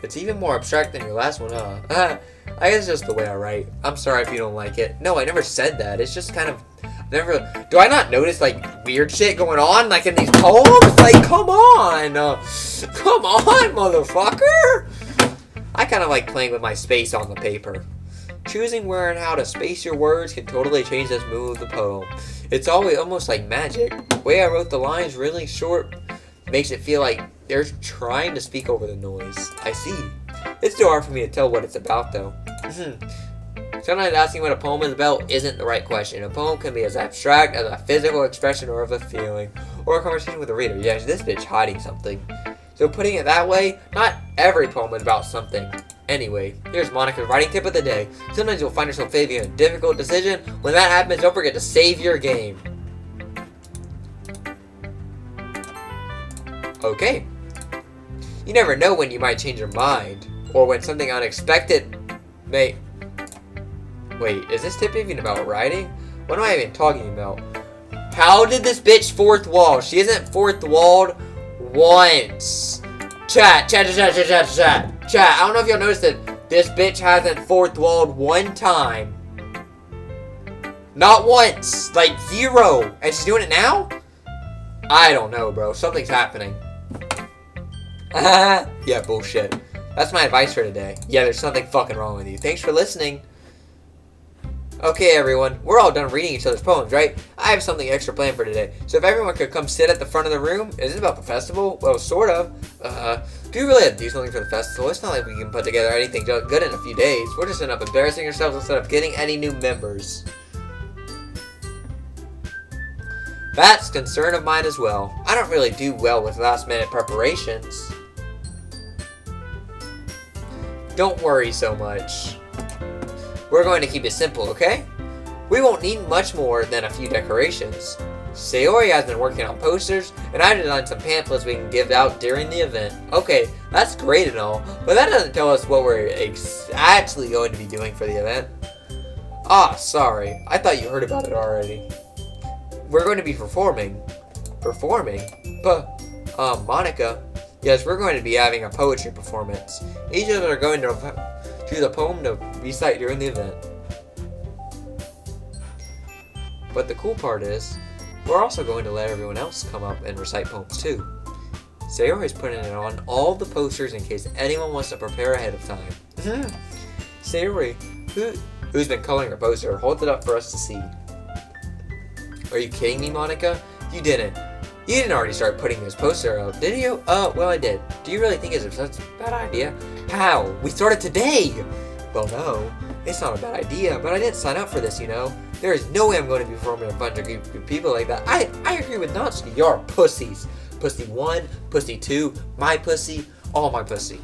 It's even more abstract than your last one, huh? I guess it's just the way I write. I'm sorry if you don't like it. No, I never said that. It's just kind of... Do I not notice, weird shit going on, in these poems? Come on! Come on, motherfucker! I kind of like playing with my space on the paper. Choosing where and how to space your words can totally change this mood of the poem. It's always almost like magic. The way I wrote the lines really short makes it feel like they're trying to speak over the noise. I see. It's too hard for me to tell what it's about, though. Sometimes asking what a poem is about isn't the right question. A poem can be as abstract as a physical expression or of a feeling, or a conversation with a reader. Yeah, this bitch hiding something. So putting it that way, not every poem is about something. Anyway, here's Monica's writing tip of the day. Sometimes you'll find yourself facing a difficult decision. When that happens, don't forget to save your game. Okay. You never know when you might change your mind, or when something unexpected may... Wait, is this tip even about writing? What am I even talking about? How did this bitch fourth wall? She isn't fourth walled once. Chat. I don't know if y'all noticed that this bitch hasn't fourth walled one time. Not once. Zero. And she's doing it now? I don't know, bro. Something's happening. Yeah, bullshit. That's my advice for today. Yeah, there's something fucking wrong with you. Thanks for listening. Okay, everyone. We're all done reading each other's poems, right? I have something extra planned for today. So if everyone could come sit at the front of the room. Is it about the festival? Well, sort of. Do you really have to do something for the festival? It's not like we can put together anything good in a few days. We're just end up embarrassing ourselves instead of getting any new members. That's a concern of mine as well. I don't really do well with last-minute preparations. Don't worry so much. We're going to keep it simple, okay? We won't need much more than a few decorations. Sayori has been working on posters, and I designed some pamphlets we can give out during the event. Okay, that's great and all, but that doesn't tell us what we're actually going to be doing for the event. Ah, sorry. I thought you heard about it already. We're going to be performing. Performing? But, Monica. Yes, we're going to be having a poetry performance. Each of us are going to choose a poem to recite during the event. But the cool part is, we're also going to let everyone else come up and recite poems too. Sayori's putting it on all the posters in case anyone wants to prepare ahead of time. Sayori, who's been coloring her poster, hold it up for us to see. Are you kidding me, Monica? You didn't. You didn't already start putting this poster up, did you? Well, I did. Do you really think it's such a bad idea? How? We started today! Well, no, it's not a bad idea, but I didn't sign up for this, you know? There is no way I'm going to be performing in a bunch of people like that. I agree with Natsuki. You're pussies. Pussy 1, Pussy 2, my pussy, all my pussy.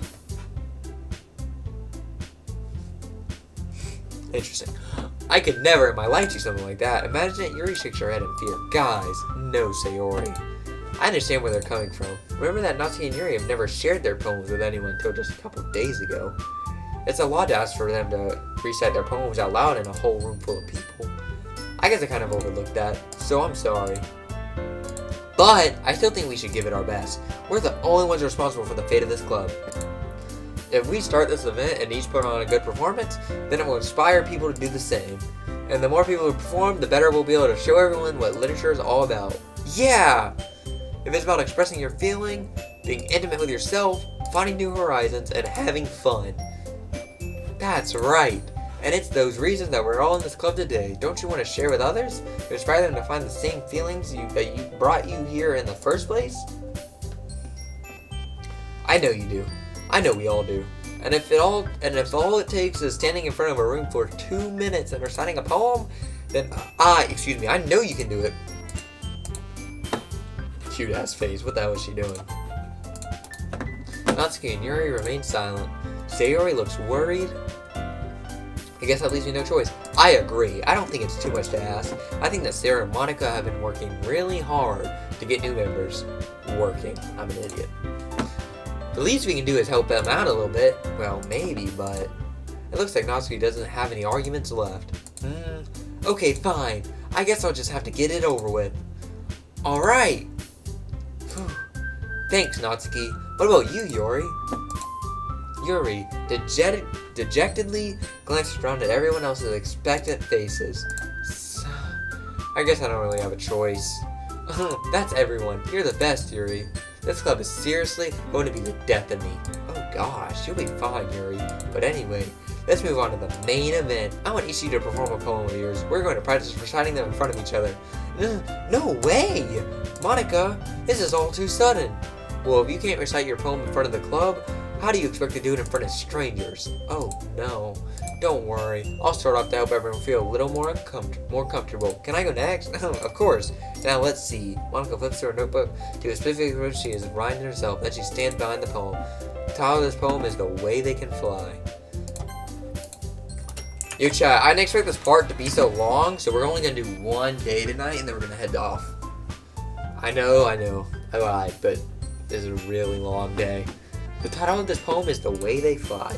Interesting. I could never in my life do something like that. Imagine it, Yuri shakes her head in fear. Guys, no, Sayori. I understand where they're coming from. Remember that Natsuki and Yuri have never shared their poems with anyone until just a couple days ago. It's a lot to ask for them to recite their poems out loud in a whole room full of people. I guess I kind of overlooked that, so I'm sorry. But I still think we should give it our best. We're the only ones responsible for the fate of this club. If we start this event and each put on a good performance, then it will inspire people to do the same. And the more people who perform, the better we'll be able to show everyone what literature is all about. Yeah! If it's about expressing your feeling, being intimate with yourself, finding new horizons, and having fun. That's right. And it's those reasons that we're all in this club today. Don't you want to share with others? Inspire them to find the same feelings that brought you here in the first place? I know you do. I know we all do. And if all it takes is standing in front of a room for 2 minutes and reciting a poem, then I know you can do it. Cute ass face. What the hell is she doing? Natsuki and Yuri remain silent. Sayori looks worried. I guess that leaves me no choice. I agree. I don't think it's too much to ask. I think that Sarah and Monica have been working really hard to get new members. Working. I'm an idiot. The least we can do is help them out a little bit. Well, maybe, but it looks like Natsuki doesn't have any arguments left. Okay, fine. I guess I'll just have to get it over with. Alright. Thanks, Natsuki. What about you, Yuri? Yuri dejectedly glanced around at everyone else's expectant faces. So, I guess I don't really have a choice. That's everyone. You're the best, Yuri. This club is seriously going to be the death of me. Oh gosh, you'll be fine, Yuri. But anyway, let's move on to the main event. I want each of you to perform a poem of yours. We're going to practice reciting them in front of each other. No way! Monica, this is all too sudden. Well, if you can't recite your poem in front of the club, how do you expect to do it in front of strangers? Oh no. Don't worry. I'll start off to help everyone feel a little more comfortable. Can I go next? Of course. Now let's see. Monica flips through her notebook to a specific word she is writing herself. Then she stands behind the poem. The title of this poem is The Way They Can Fly. Yo chat, I didn't expect this part to be so long, so we're only going to do one day tonight and then we're going to head off. I know. I lied, but this is a really long day. The title of this poem is The Way They Fly.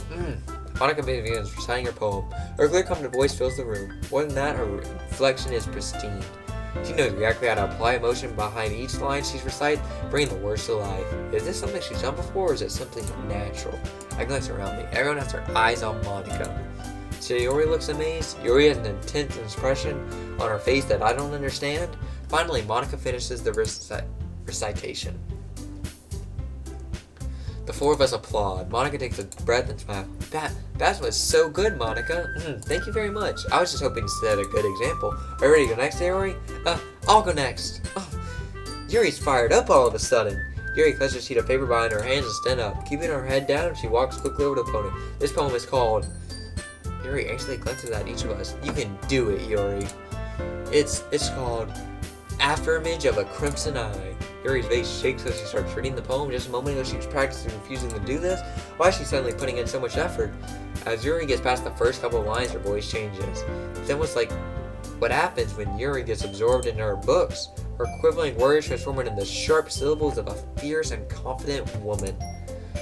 Monica begins reciting her poem. Her clear, confident voice fills the room. More than that, her inflection is pristine. She knows exactly how to apply emotion behind each line she's recited, bringing the words to life. Is this something she's done before, or is it something natural? I glance around me. Everyone has their eyes on Monica. Sayori looks amazed. Yuri has an intense expression on her face that I don't understand. Finally, Monica finishes the recitation. The four of us applaud. Monica takes a breath and smiles. That was so good, Monica. Thank you very much. I was just hoping to set a good example. Are you ready to go next, Sayori? I'll go next. Yuri's fired up all of a sudden. Yuri clutches a sheet of paper behind her hands and stands up. Keeping her head down, she walks quickly over to the podium. This poem is called... Yuri actually glances at each of us. You can do it, Yuri. It's called Afterimage of a Crimson Eye. Yuri's face shakes as she starts reading the poem. Just a moment ago she was practicing refusing to do this. Why is she suddenly putting in so much effort? As Yuri gets past the first couple of lines, her voice changes. It's almost like what happens when Yuri gets absorbed into her books. Her quivering words transform into the sharp syllables of a fierce and confident woman.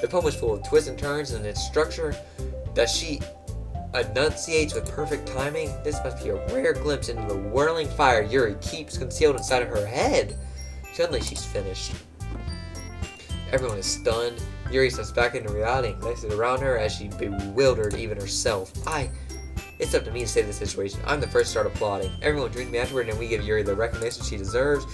The poem is full of twists and turns, and its structure that she enunciates with perfect timing. This must be a rare glimpse into the whirling fire Yuri keeps concealed inside of her head. Suddenly, she's finished. Everyone is stunned. Yuri steps back into reality and glances around her as she bewildered even herself. It's up to me to save the situation. I'm the first to start applauding. Everyone joins me afterward and we give Yuri the recognition she deserves.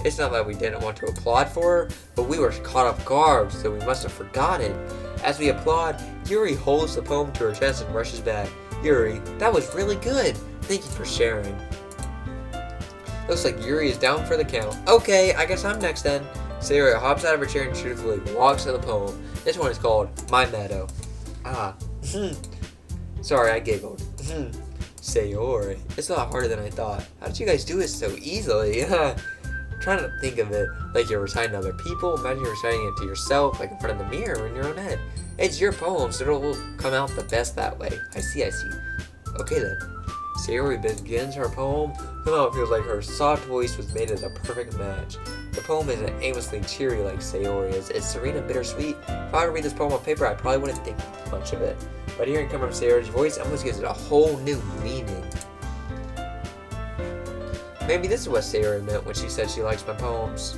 It's not that we didn't want to applaud for her, but we were caught off guard, so we must have forgot it. As we applaud, Yuri holds the poem to her chest and rushes back. Yuri, that was really good. Thank you for sharing. Looks like Yuri is down for the count. Okay, I guess I'm next then. Sayori hops out of her chair and truthfully walks to the poem. This one is called My Meadow. Ah. Sorry, I giggled. Sayori. It's a lot harder than I thought. How did you guys do it so easily? Trying to think of it like you're reciting to other people. Imagine you're reciting it to yourself, like in front of the mirror in your own head. It's your poem, so it'll come out the best that way. I see. Okay then. Sayori begins her poem. Somehow it feels like her soft voice was made as a perfect match. The poem isn't aimlessly cheery like Sayori is. It's serene and bittersweet. If I were to read this poem on paper, I probably wouldn't think much of it. But hearing it come from Sayori's voice almost gives it a whole new meaning. Maybe this is what Sayori meant when she said she likes my poems.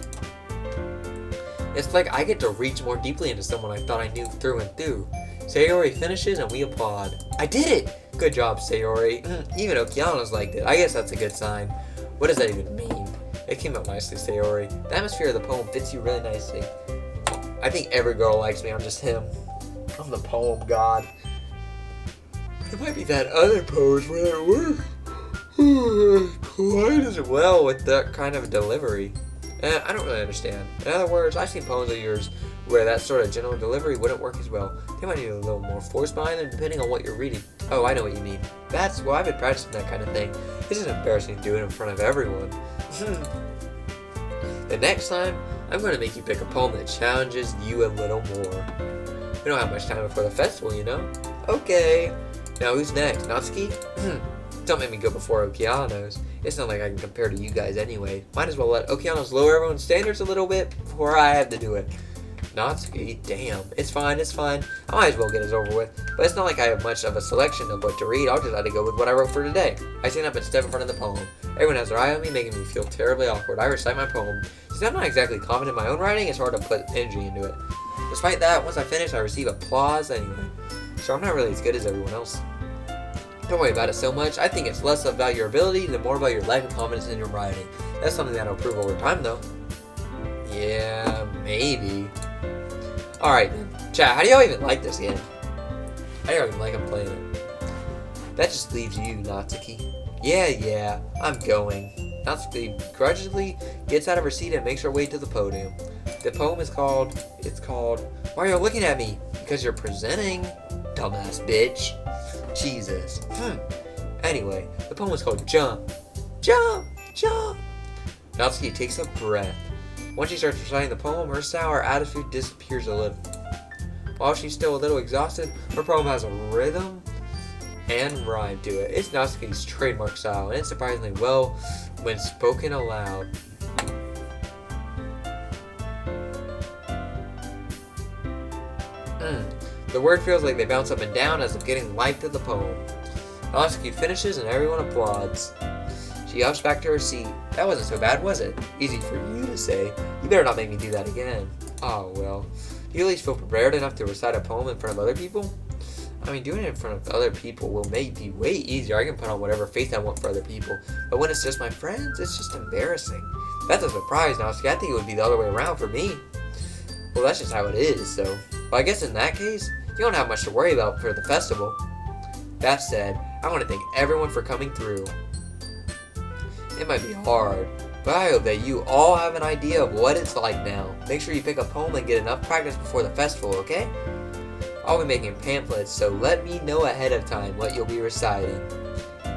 It's like I get to reach more deeply into someone I thought I knew through and through. Sayori finishes and we applaud. I did it! Good job, Sayori. Even Okeanoz liked it. I guess that's a good sign. What does that even mean? It came out nicely, Sayori. The atmosphere of the poem fits you really nicely. I think every girl likes me. I'm just him. I'm the poem god. It might be that other pose where it works quite as well with that kind of delivery. I don't really understand. In other words, I've seen poems of yours where that sort of general delivery wouldn't work as well. They might need a little more force behind them depending on what you're reading. Oh, I know what you mean. Well, I've been practicing that kind of thing. This is embarrassing to do it in front of everyone. The next time, I'm going to make you pick a poem that challenges you a little more. We don't have much time before the festival, you know? Okay. Now who's next? Natsuki? Don't make me go before Okeanoz. It's not like I can compare to you guys anyway. Might as well let Okeanoz lower everyone's standards a little bit before I have to do it. Natsuki? Damn. It's fine. I might as well get this over with. But it's not like I have much of a selection of what to read. I'll just have to go with what I wrote for today. I stand up and step in front of the poem. Everyone has their eye on me, making me feel terribly awkward. I recite my poem. Since I'm not exactly confident in my own writing, it's hard to put energy into it. Despite that, once I finish, I receive applause anyway. So I'm not really as good as everyone else. Don't worry about it so much. I think it's less about your ability and more about your lack of confidence in your writing. That's something that'll improve over time, though. Yeah, maybe. Alright then. Chat, how do y'all even like this game? I don't even like I'm playing it. That just leaves you, Natsuki. Yeah, I'm going. Natsuki grudgingly gets out of her seat and makes her way to the podium. The poem is called... Why are you looking at me? Because you're presenting, dumbass bitch. Jesus. Anyway, the poem is called Jump. Jump! Jump! Natsuki takes a breath. Once she starts reciting the poem, her sour attitude disappears a little. While she's still a little exhausted, her poem has a rhythm and rhyme to it. It's Natsuki's trademark style, and it's surprisingly well when spoken aloud. The word feels like they bounce up and down as if getting life to the poem. Natsuki finishes and everyone applauds. She hops back to her seat. That wasn't so bad, was it? Easy for you to say. You better not make me do that again. Oh, well. Do you at least feel prepared enough to recite a poem in front of other people? I mean, doing it in front of other people will make it way easier. I can put on whatever face I want for other people. But when it's just my friends, it's just embarrassing. That's a surprise, Natsuki. I think it would be the other way around for me. Well, that's just how it is, so... Well, I guess in that case, you don't have much to worry about for the festival. That said, I want to thank everyone for coming through. It might be hard, but I hope that you all have an idea of what it's like now. Make sure you pick a poem and get enough practice before the festival, okay? I'll be making pamphlets, so let me know ahead of time what you'll be reciting.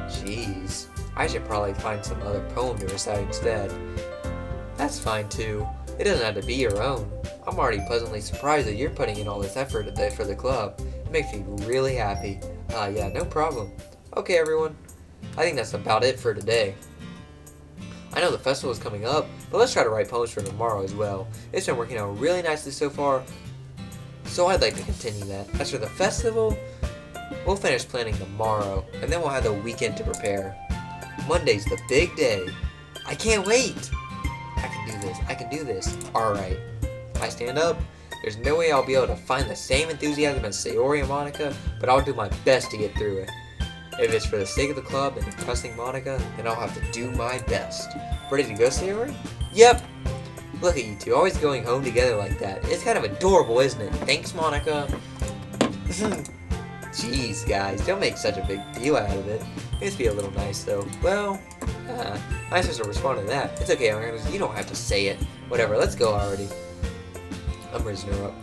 Jeez, I should probably find some other poem to recite instead. That's fine too. It doesn't have to be your own. I'm already pleasantly surprised that you're putting in all this effort today for the club. It makes me really happy. Yeah, no problem. Okay, everyone. I think that's about it for today. I know the festival is coming up, but let's try to write poems for tomorrow as well. It's been working out really nicely so far, so I'd like to continue that. As for the festival, we'll finish planning tomorrow, and then we'll have the weekend to prepare. Monday's the big day. I can't wait! I can do this. Alright. I stand up. There's no way I'll be able to find the same enthusiasm as Sayori and Monica, but I'll do my best to get through it. If it's for the sake of the club and impressing Monica, then I'll have to do my best. Ready to go, Sayori? Yep! Look at you two, always going home together like that. It's kind of adorable, isn't it? Thanks, Monica. Jeez, guys, don't make such a big deal out of it. It must be a little nice, though. Well, I'm supposed to respond to that. It's okay, you don't have to say it. Whatever, let's go already. I'm raising her up.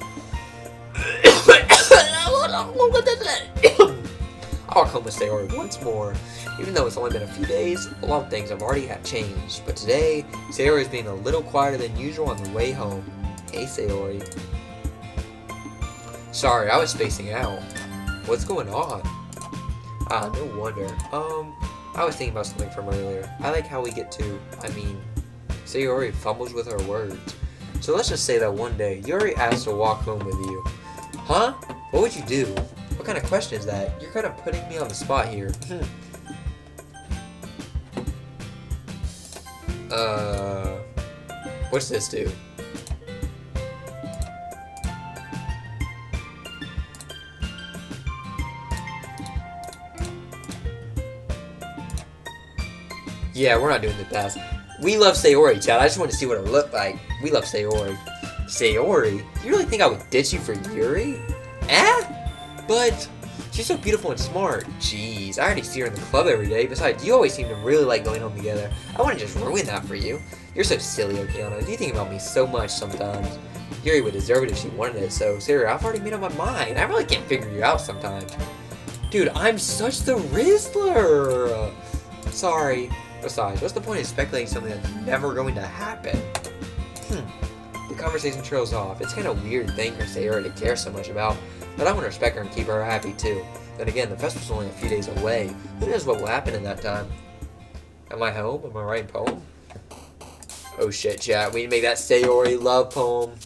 I'll come with Sayori once more. Even though it's only been a few days, a lot of things have already changed. But today, Sayori is being a little quieter than usual on the way home. Hey, Sayori. Sorry, I was spacing out. What's going on? Ah, no wonder. I was thinking about something from earlier. I like how we get to, Sayori fumbles with her words. So let's just say that one day, Yuri asked to walk home with you. Huh? What would you do? What kind of question is that? You're kind of putting me on the spot here. What's this do? Yeah, we're not doing the best. We love Sayori, Chad. I just want to see what it looked like. We love Sayori. Sayori? You really think I would ditch you for Yuri? But she's so beautiful and smart. Jeez, I already see her in the club every day. Besides, you always seem to really like going home together. I wouldn't just ruin that for you. You're so silly, Okeanoz. You think about me so much sometimes. Yuri would deserve it if she wanted it, so Sayori, I've already made up my mind. I really can't figure you out sometimes. Dude, I'm such the Rizzler! Sorry. Besides, what's the point of speculating something that's never going to happen? The conversation trails off. It's kind of a weird thing for Sayori to care so much about, but I want to respect her and keep her happy too. Then again, the festival's only a few days away. Who knows what will happen in that time? Am I home? Am I writing a poem? Oh shit, chat. We need to make that Sayori love poem.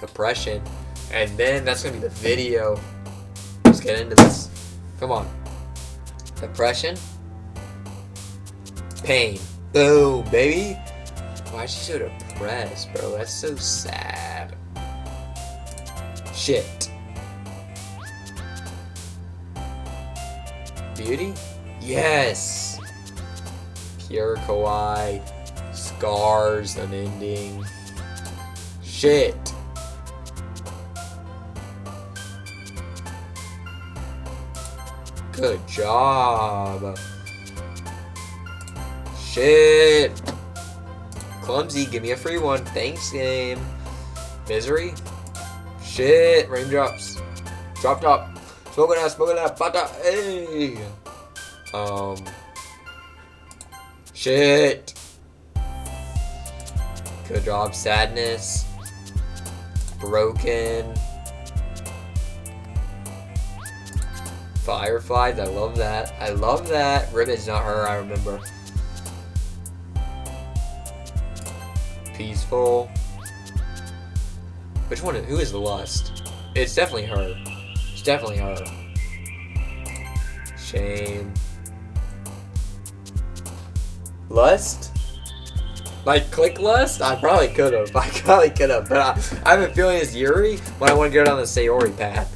Depression. And then that's going to be the video. Let's get into this. Come on. Depression. Pain. Boom, baby. Why is she so depressed, bro? That's so sad. Shit. Beauty? Yes. Pure kawaii. Scars, an ending. Shit. Good job. Shit. Clumsy, give me a free one. Thanks, game. Misery. Shit. Raindrops. Drop top. Smoking out. Pata. Hey. Shit. Good job. Sadness. Broken. Fireflies. I love that. I love that. Ribbon's not her, I remember. Peaceful. Which one? Who is the lust? It's definitely her. It's definitely her. Shame. Lust? Like click lust? I probably could have. But I have a feeling it's Yuri when I want to go down the Sayori path.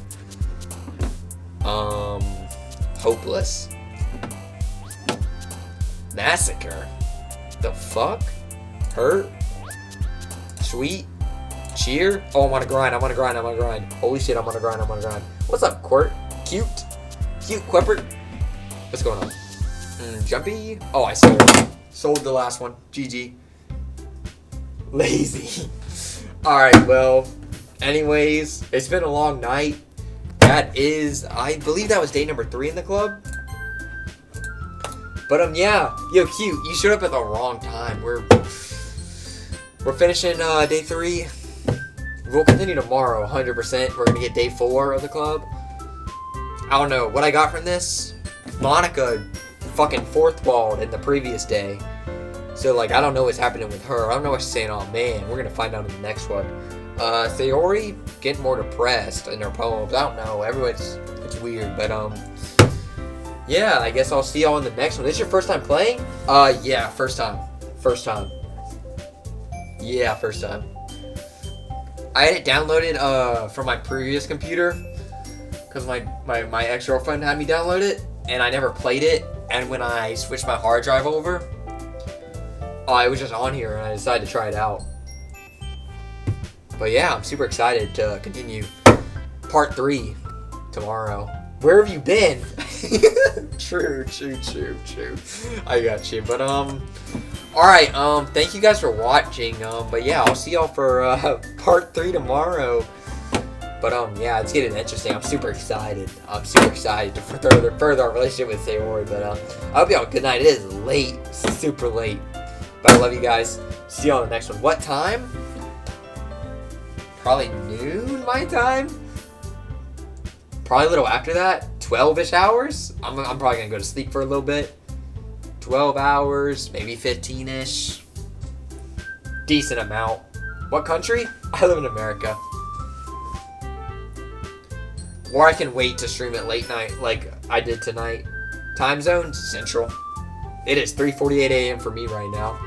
Hopeless. Massacre. The fuck? Hurt? Sweet? Cheer? Oh, I'm on a grind. Holy shit, I'm on a grind. What's up, Quirt? Cute Quippert? What's going on? Jumpy? Oh, I sold the last one. GG. Lazy. Alright, well, anyways, it's been a long night. I believe that was day number 3 in the club. But, yeah. Yo, Cute, you showed up at the wrong time. We're finishing, day 3. We'll continue tomorrow, 100%. We're gonna get day 4 of the club. I don't know what I got from this. Monica fucking 4th walled in the previous day. So, like, I don't know what's happening with her. I don't know what she's saying. Oh, man. We're gonna find out in the next one. Sayori getting more depressed in her poems. I don't know. It's weird. But, yeah, I guess I'll see y'all in the next one. This is your first time playing? Yeah, first time. Yeah, first time. I had it downloaded, from my previous computer. Because my ex-girlfriend had me download it. And I never played it. And when I switched my hard drive over, it was just on here. And I decided to try it out. But yeah, I'm super excited to continue part 3 tomorrow. Where have you been? True. I got you. But alright, thank you guys for watching. But yeah, I'll see y'all for part 3 tomorrow. But yeah, it's getting interesting. I'm super excited. To further our relationship with Sayori. But I hope y'all have a good night. It is late, super late. But I love you guys. See y'all on the next one. What time? Probably noon my time. Probably a little after that. 12-ish hours. I'm probably gonna go to sleep for a little bit. 12 hours, maybe 15-ish. Decent amount. What country? I live in America. Or I can wait to stream it late night like I did tonight. Time zone, Central. It is 3:48 a.m. for me right now.